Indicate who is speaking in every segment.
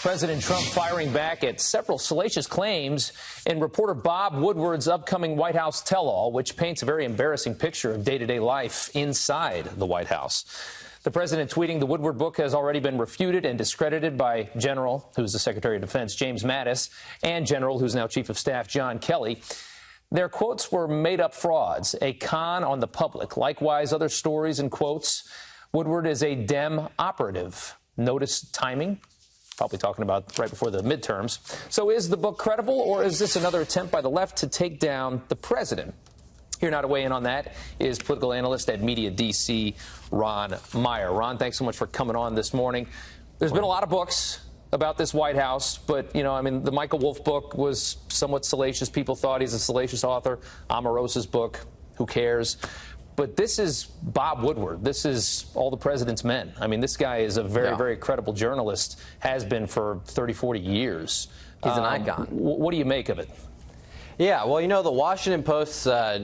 Speaker 1: President Trump firing back at several salacious claims in reporter Bob Woodward's upcoming White House tell-all, which paints a very embarrassing picture of day-to-day life inside the White House. The president tweeting the Woodward book has already been refuted and discredited by General, who's the Secretary of Defense, James Mattis, and General, who's now Chief of Staff, John Kelly. Their quotes were made-up frauds, a con on the public. Likewise, other stories and quotes. Woodward is a Dem operative. Notice timing. Probably talking about right before the midterms. So is the book credible, or is this another attempt by the left to take down the president? Here now to weigh in on that is political analyst at Media DC, Ron Meyer. Ron, thanks so much for coming on this morning. There's been a lot of books about this White House, but, you know, I mean, the Michael Wolff book was somewhat salacious. People thought he's a salacious author. Omarosa's book, who cares? But this is Bob Woodward. This is all the president's men. I mean, this guy is a very, very credible journalist, has been for 30, 40 years.
Speaker 2: He's an icon.
Speaker 1: What do you make of it?
Speaker 2: Yeah, well, you know, the Washington Post's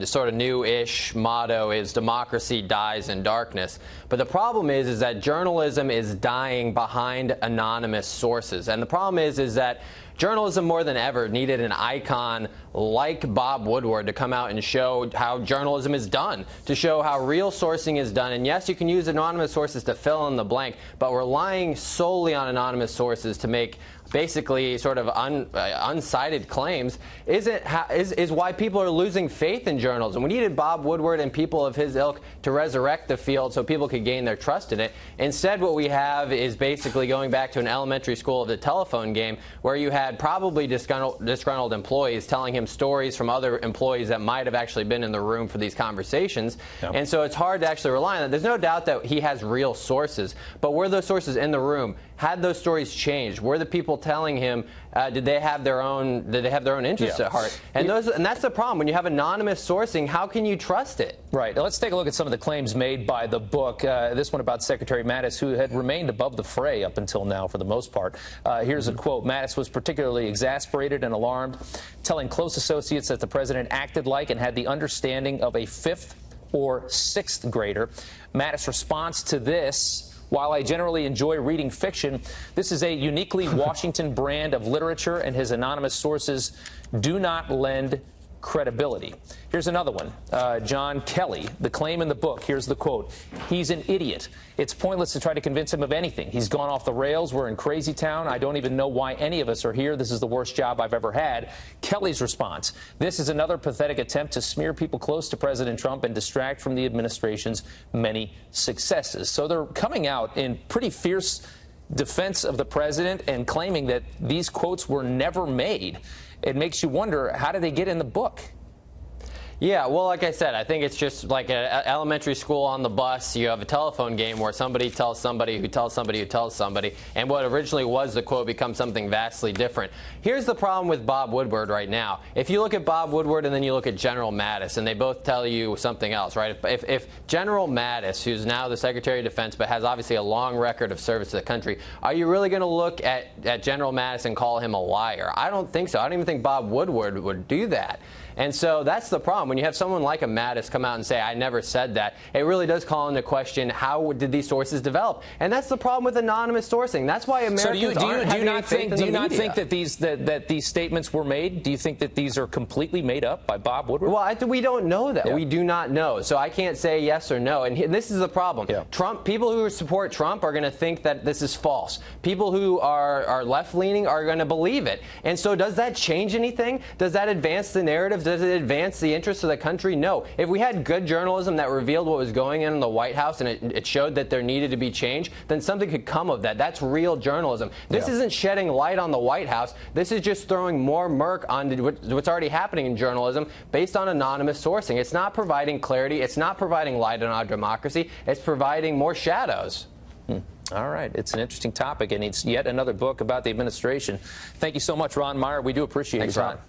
Speaker 2: sort of new-ish motto is democracy dies in darkness. But the problem is that journalism is dying behind anonymous sources. And the problem is that journalism more than ever needed an icon like Bob Woodward to come out and show how journalism is done, to show how real sourcing is done. And yes, you can use anonymous sources to fill in the blank, but relying solely on anonymous sources to make basically sort of unsighted claims is why people are losing faith in journalism. We needed Bob Woodward and people of his ilk to resurrect the field so people could gain their trust in it. Instead, what we have is basically going back to an elementary school of the telephone game, where you had probably disgruntled employees telling him stories from other employees that might have actually been in the room for these conversations. Yep. And so it's hard to actually rely on that. There's no doubt that he has real sources, but were those sources in the room? Had those stories changed? Were the people telling him, did they have their own interests at heart? And that's the problem. When you have anonymous sourcing, how can you trust it?
Speaker 1: Right. Now, let's take a look at some of the claims made by the book. This one about Secretary Mattis, who had remained above the fray up until now for the most part. Here's a quote. Mattis was particularly exasperated and alarmed, telling close associates that the president acted like and had the understanding of a 5th or 6th grader. Mattis' response to this: while I generally enjoy reading fiction, this is a uniquely Washington brand of literature, and his anonymous sources do not lend credibility. Here's another one. John Kelly, the claim in the book, here's the quote: he's an idiot. It's pointless to try to convince him of anything. He's gone off the rails. We're in crazy town. I don't even know why any of us are here. This is the worst job I've ever had. Kelly's response: this is another pathetic attempt to smear people close to President Trump and distract from the administration's many successes. So they're coming out in pretty fierce defense of the president and claiming that these quotes were never made. It makes you wonder, how did they get in the book?
Speaker 2: Yeah, well, like I said, I think it's just like an elementary school on the bus. You have a telephone game where somebody tells somebody who tells somebody who tells somebody, and what originally was the quote becomes something vastly different. Here's the problem with Bob Woodward right now. If you look at Bob Woodward and then you look at General Mattis, and they both tell you something else, right? If General Mattis, who's now the Secretary of Defense but has obviously a long record of service to the country, are you really going to look at General Mattis and call him a liar? I don't think so. I don't even think Bob Woodward would do that. And so that's the problem. When you have someone like a Mattis come out and say, I never said that, it really does call into question, how did these sources develop? And that's the problem with anonymous sourcing. That's why Americans aren't having any faith in the media. Do you not think that these statements were made? Do you think that these are completely made up by Bob Woodward? Well, we don't know that. Yeah. We do not know. So I can't say yes or no. And this is the problem. Yeah. People who support Trump are going to think that this is false. People who are left-leaning are going to believe it. And so does that change anything? Does that advance the narrative? Does it advance the interests of the country? No. If we had good journalism that revealed what was going on in the White House and it showed that there needed to be change, then something could come of that. That's real journalism. This isn't shedding light on the White House. This is just throwing more murk on what's already happening in journalism based on anonymous sourcing. It's not providing clarity. It's not providing light on our democracy. It's providing more shadows.
Speaker 1: All right. It's an interesting topic, and it's yet another book about the administration. Thank you so much, Ron Meyer. We do appreciate your time.